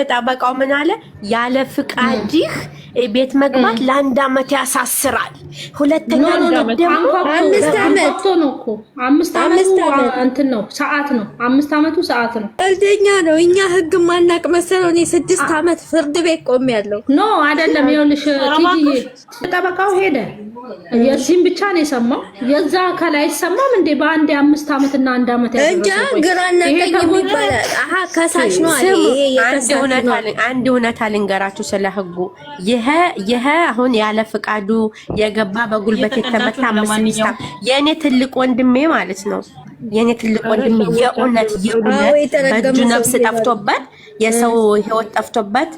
ጠበቃው ምን አለ? ያለ ፍቃድህ ቤት መግባት ለአንድ አመት ያሳስራል። ሁለተኛ ደግሞ 5 አመት ነው እኮ 5 አመት እንትን ነው ሰዓት ነው 5 አመቱ ሰዓት ነው። እልደኛ ነው። እኛ ህግ ማናቅ መሰለው። እኔ 6 አመት ፍርድ ቤት ቆሜያለሁ። ኖ አይደለም። ይኸውልሽ ቲጂ ጠበቃው ሄደ። የዚህም ብቻ ነው የሰማው። የዛ አካል አይሰማም እንዴ? በአንድ 5 አመት እና 1 አመት ያለው እንጃ ግራና ቀኝ የሚባል አሃ ከሳሽ ነው አለ። ይሄ አንድ እውነት ልንገራችሁ ስለ ህጉ። ይሄ አሁን ያለ ፍቃዱ የገባ በጉልበት የተመታ መስሚስታ የኔ ትልቅ ወንድሜ ማለት ነው። የኔ ትልቅ ወንድሜ የእውነት በእጁ ነፍስ ጠፍቶበት የሰው ህይወት ጠፍቶበት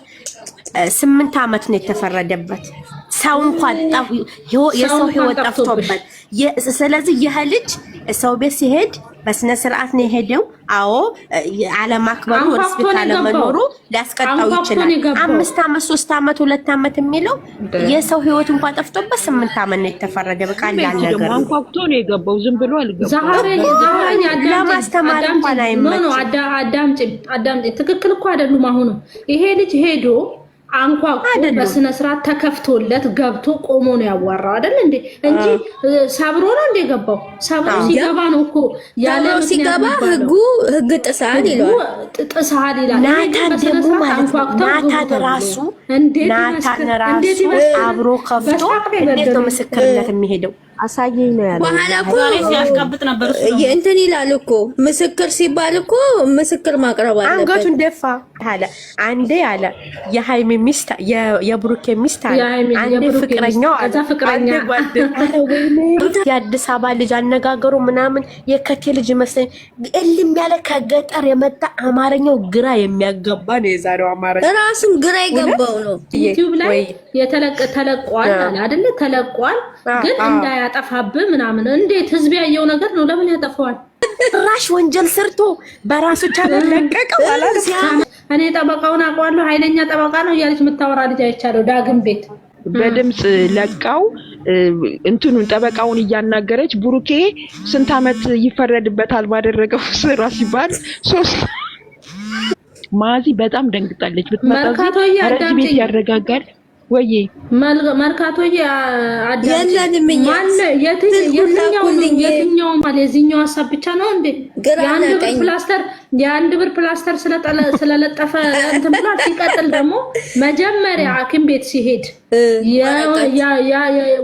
8 አመት ነው የተፈረደበት። ሰው እንኳን የሰው ህይወት ጠፍቶበት። ስለዚህ ይሄ ልጅ ሰው ቤት ሲሄድ በስነ ስርዓት ነው የሄደው። አዎ አለማክበሩ ሪስፔክት አለመኖሩ ሊያስቀጣው ይችላል። 5 አመት 3 አመት 2 አመት የሚለው የሰው ህይወት እንኳን ጠፍቶበት 8 አመት ነው የተፈረደ። በቃ ያለ ነገር አንኳኩቶ ነው የገባው። ዝም ብሎ አልገባም። ዛሬ ለማስተማር እንኳን አይመችም። አዳምጪ ትክክል እኮ አይደሉም። አሁን ይሄ ልጅ ሄዶ አንኳኩ በስነ ስርዓት ተከፍቶለት ገብቶ ቆሞ ነው ያዋራው አይደል እንዴ? እንጂ ሰብሮ ነው እንዴ ገባው? ሰብሮ ሲገባ ነው እኮ ያለ ሲገባ ህግ ጥሳል ይላል። ጥሳል ይላል። ናታን ደግሞ ማለት ናታን ራሱ አብሮ ከፍቶ እንዴት ነው ምስክርነት የሚሄደው? አሳየኝ ነው ያለው። በኋላ እኮ ሲያስቀብጥ ነበር እሱ እንትን ይላል እኮ ምስክር ሲባል እኮ ምስክር ማቅረብ አለበት። አንገቱን ደፋ አለ። አንዴ አለ የሃይሚ ሚስት የብሩኬ ሚስት አለ። አንዴ ፍቅረኛው አለ። አንዴ ጓደኛው የአዲስ አበባ ልጅ አነጋገሩ ምናምን የከቴ ልጅ መሰለኝ እልም ያለ ከገጠር የመጣ አማርኛው ግራ የሚያጋባ ነው። የዛሬው አማርኛ ራሱን ግራ የገባው ነው። ዩቲዩብ ላይ ተለቋል አይደለ? ተለቋል ግን እንዳያጠፋብህ ምናምን። እንዴት ህዝብ ያየው ነገር ነው። ለምን ያጠፋዋል? ራሽ ወንጀል ሰርቶ በራሱ ቻናል ለቀቀ ማለት ነው። እኔ ጠበቃውን አውቀዋለሁ፣ ኃይለኛ ጠበቃ ነው እያለች የምታወራ ልጅ አይቻለሁ። ዳግም ቤት በድምጽ ለቃው እንትኑን ጠበቃውን እያናገረች ብሩኬ ስንት አመት ይፈረድበታል ባደረገው ስራ ሲባል 3 ማዚ በጣም ደንግጣለች። ብትመጣው ረጅም ያረጋጋል ወይ መርካቶዬ ያለንም የትኛው ማለት የዚህኛው ሀሳብ ብቻ ነው እንዴ? የአንድ ብር ፕላስተር ስለለጠፈ እንትን ብሏል። ሲቀጥል ደግሞ መጀመሪያ ሐኪም ቤት ሲሄድ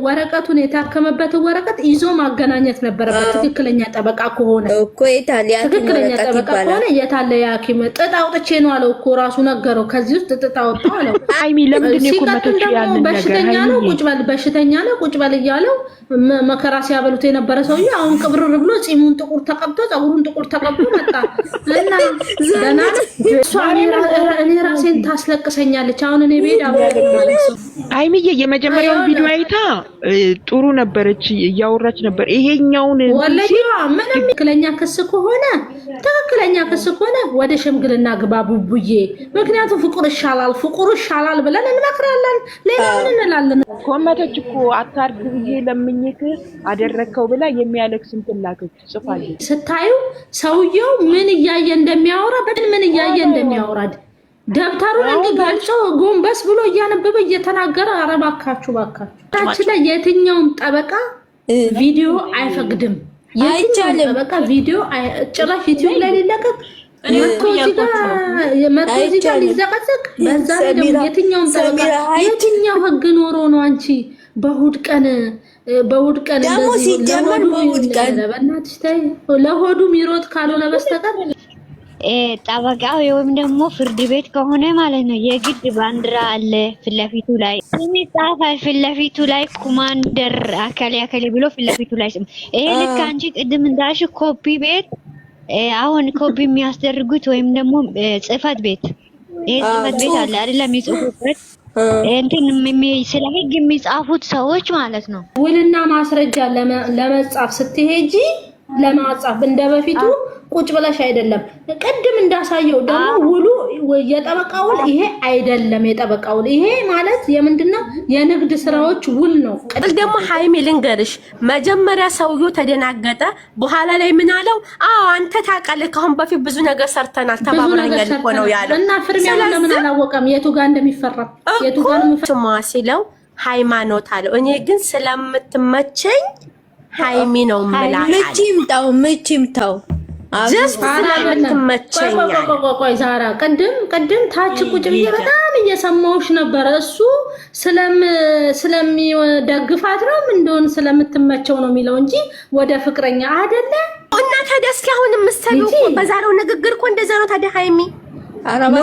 ወረቀቱን የታከመበትን ወረቀት ይዞ ማገናኘት ነበረበት። ትክክለኛ ጠበቃ ከሆነ እኮ የታለ ትክክለኛ ጠበቃ ከሆነ የታለ የሐኪም ጥጥ አውጥቼ ነው አለው እኮ ራሱ ነገረው። ከዚህ ውስጥ ጥጥ አወጣው አለው። አይሚ ለምንድን ነው ኮመቶች ያንን ነገር በሽተኛ ነው ቁጭ በል እያለው መከራ ሲያበሉት የነበረ ሰውዬ አሁን ቅብርር ብሎ ጺሙን ጥቁር ተቀብቶ ፀጉሩን ጥቁር ተቀብቶ መጣ እና ደና እኔ ራሴን ታስለቅሰኛለች። አሁን እኔ ቤት አይሚዬ የመጀመሪያውን ቪዲዮ አይታ ጥሩ ነበረች፣ እያወራች ነበር። ይሄኛውን ወለዲዋ ምንም ትክክለኛ ክስ ከሆነ ወደ ሽምግልና ግባ ቡቡዬ። ምክንያቱም ፍቁር ይሻላል ብለን እንመክራለን። ሌላ ምን እንላለን? ኮመቶች እኮ አታርግ ብዬ ለምኝክ አደረከው ብላ የሚያለቅስ እንትን ላከች ጽፋለች። ስታዩ ሰውየው ምን እያየ እንደሚያወራ ደብተሩን እንዲገልጾ ጎንበስ ብሎ እያነበበ እየተናገረ አረባካችሁ ታችን ላይ የትኛውም ጠበቃ ቪዲዮ አይፈቅድም። አይቻልም። ጠበቃ ቪዲዮ ጭራሽ ዩቲዩብ ላይ ሊለቀቅ እዚህ ጋር ሊዘቀዘቅ በዛ ላይ ደግሞ የትኛውም ጠበቃ የትኛው ህግ ኖሮ ነው አንቺ በእሑድ ቀን ደግሞ ሲጀመር በእሑድ ቀን በእናትሽ ተይ ለሆዱ ሚሮጥ ካልሆነ በስተቀር ጠበቃው ወይም ደግሞ ፍርድ ቤት ከሆነ ማለት ነው የግድ ባንዲራ አለ ፊትለፊቱ ላይ የሚጻፋል። ፊትለፊቱ ላይ ኮማንደር አከሌ ብሎ ፊትለፊቱ ላይ ስም። ይሄ ልክ አንቺ ቅድም እንዳልሽ ኮፒ ቤት አሁን ኮፒ የሚያስደርጉት ወይም ደግሞ ጽህፈት ቤት ጽህፈት ቤት አለ አይደለም? የሚጽፉበት እንትን ስለ ህግ የሚጻፉት ሰዎች ማለት ነው። ውልና ማስረጃ ለመጻፍ ስትሄጂ ለማጻፍ እንደበፊቱ ቁጭ ብለሽ አይደለም። ቅድም እንዳሳየው ደግሞ ውሉ የጠበቃው ውል ይሄ አይደለም። የጠበቃው ውል ይሄ ማለት የምንድነው? የንግድ ስራዎች ውል ነው። ደግሞ ሃይሚ ልንገርሽ፣ መጀመሪያ ሰውዬው ተደናገጠ። በኋላ ላይ ምን አለው? አዎ አንተ ታውቃለህ፣ ካሁን በፊት ብዙ ነገር ሰርተናል፣ ተባብረኛል እኮ ነው ያለው። እና ፍርሚያው ለምን አላወቀም? የቱ ጋር እንደሚፈረም የቱ ጋር ነው ሲለው ሃይማኖት አለው። እኔ ግን ስለምትመቸኝ ሃይሚ ነው የምላሽ። ምችምታው ጀስት ስለምትመቸኝ። ቆይ ዛራ ቅድም ታች ቁጭ ብዬ በጣም እየሰማሁሽ ነበር። እሱ ስለሚደግፋት ነው ምን እንደሆነ ስለምትመቸው ነው የሚለው እንጂ ወደ ፍቅረኛ አይደለ። እና ታዲያ እስኪ አሁን የምትሰሚው እኮ በዛሬው ንግግር እኮ እንደዛ ነው። ታዲያ ሃይሚ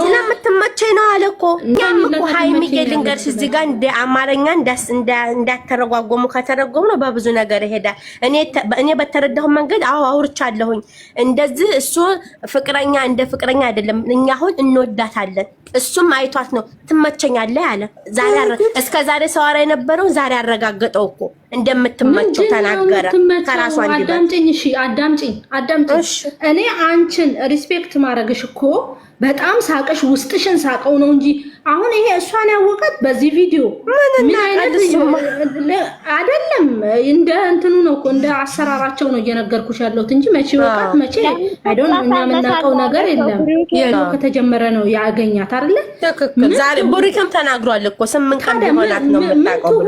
ስለምትመቸኝ ነው አለ እኮ። እኛም እኮ ሃይሚ ልንገርሽ እዚህ ጋር እንደ አማርኛ እንዳተረጓጎሙ ከተረጎሙ ነው በብዙ ነገር ይሄዳል። እኔ በተረዳሁ መንገድ አውርቻለሁኝ። እንደዚህ እሱ ፍቅረኛ እንደ ፍቅረኛ አይደለም። እኛ አሁን እንወዳታለን። እሱም አይቷት ነው ትመቸኛለህ አለ። እስከ ዛሬ ሰዋራ የነበረው ዛሬ አረጋገጠው እኮ እንደምትመቸው ተናገረ። ከራሷ አዳምጪኝ፣ እሺ አዳምጪኝ። እኔ አንቺን ሪስፔክት ማድረግሽ እኮ በጣም ሳቀሽ ውስጥሽን ሳቀው ነው እንጂ አሁን ይሄ እሷን ያወቀት በዚህ ቪዲዮ ምን አይነት አይደለም። እንደ እንትኑ ነው እኮ እንደ አሰራራቸው ነው እየነገርኩሽ ያለሁት እንጂ መቼ ወጣት መቼ አይዶን እኛ የምናውቀው ነገር የለም። ያለው ከተጀመረ ነው ያገኛት አይደለ? ትክክል። ዛሬ ቡሪከም ተናግሯል እኮ 8 ቀን ሆናት ነው የምታውቀው።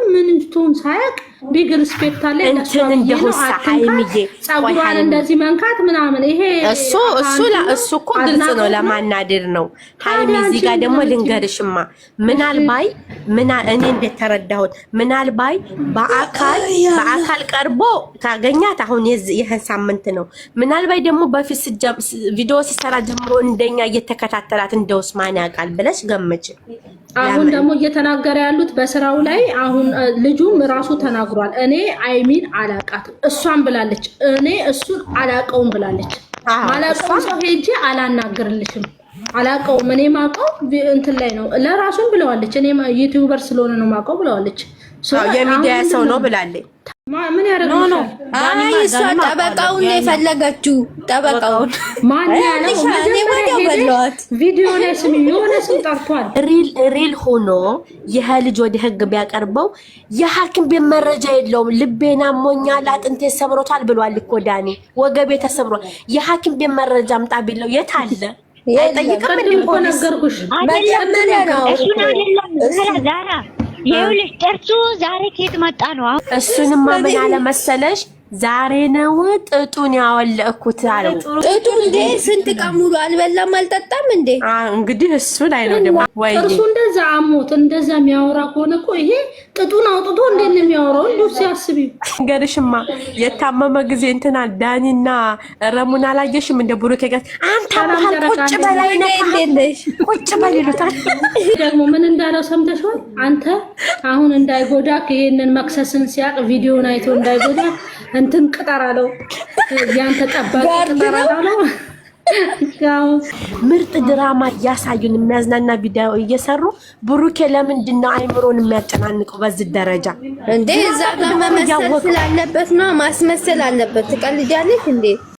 ምን ትሁን ሳያቅ ቢግ ሪስፔክት አለ። እንትን እንደሆሳ ሃይሚዬ ጸጉሯን እንደዚህ መንካት ምናምን ይሄ እሱ እኮ ግልጽ ነው፣ ለማናደር ነው። ሃይሚ እዚህ ጋር ደግሞ ልንገርሽማ ምናልባት እኔ እንደተረዳሁት ምናልባት በአካል ቀርቦ ታገኛት አሁን ይሄን ሳምንት ነው። ምናልባት ደግሞ በፊት ቪዲዮ ሲሰራ ጀምሮ እንደኛ እየተከታተላት እንደውስ ማን ያውቃል ብለሽ ገምች። አሁን ደግሞ እየተናገረ ያሉት በስራው ላይ አሁን ልጁም ራሱ ተናግሯል። እኔ አይሚን አላቃትም እሷን ብላለች። እኔ እሱን አላቀውም ብላለች። አላቀውም ሰው ሄጄ አላናግርልሽም አላቀውም። እኔ ማቀው እንትን ላይ ነው ለራሱን ብለዋለች። እኔ ዩቲዩበር ስለሆነ ነው ማቀው ብለዋለች። የሚዲያ ሰው ነው ብላለች። ምን ያደርጋል? ኖ እሷ ጠበቃውን ነው የፈለገችው። ጠበቃውን ማን ያለው? ቪዲዮ ላይ ስም የሆነ ስም ጠርቷል። ሪል ሆኖ ይሄ ልጅ ወደ ህግ ቢያቀርበው የሐኪም ቤት መረጃ የለውም። ልቤና ሞኛል፣ አጥንቴ ሰብሮታል ብሏል እኮ ዳኒ። ወገቤ ተሰብሯል። የሐኪም ቤት መረጃ አምጣ ቢለው የት አለ? አይጠይቅም እንዴ? ነገርኩሽ መጀመሪያ ነው እሱን አይደለም ዛራ ይኸውልሽ ጥርሱ ዛሬ ከየት መጣ ነው? እሱንም ምን አለ መሰለሽ ዛሬ ነው ጥጡን ያወለኩት አለው። ጥጡ እንዴ ስንት ቀን ሙሉ አልበላም አልጠጣም እንዴ? እንግዲህ እሱ ላይ ነው ደግሞ ወይ ጥርሱ እንደዛ አሞት እንደዛ የሚያወራ ከሆነ እኮ ይሄ ጥጡን አውጥቶ እንዴት ነው የሚያወራው? እንዴ ሲያስቢ ገርሽማ የታመመ ጊዜ እንትና ዳኒና ረሙና አላየሽም? እንደ ብሩክ ጋር አንተ ቁጭ በላይ ነው እንዴልሽ ቁጭ በል ይሉታል። ደግሞ ምን እንዳለው ሰምተሽዋል? አንተ አሁን እንዳይጎዳ ይሄንን መክሰስን ሲያቅ ቪዲዮን አይቶ እንዳይጎዳ እንትን ቅጠር አለው። ያንተ ጠባቂ ቅጠር አለው። ምርጥ ድራማ እያሳዩን የሚያዝናና ቪዲዮ እየሰሩ ብሩኬ ለምንድን ነው አይምሮን የሚያጨናንቀው በዚህ ደረጃ እንዴ? እዛ ጋር መመሰል ስላለበት ነው፣ ማስመሰል አለበት። ትቀልጃለሽ እንዴ?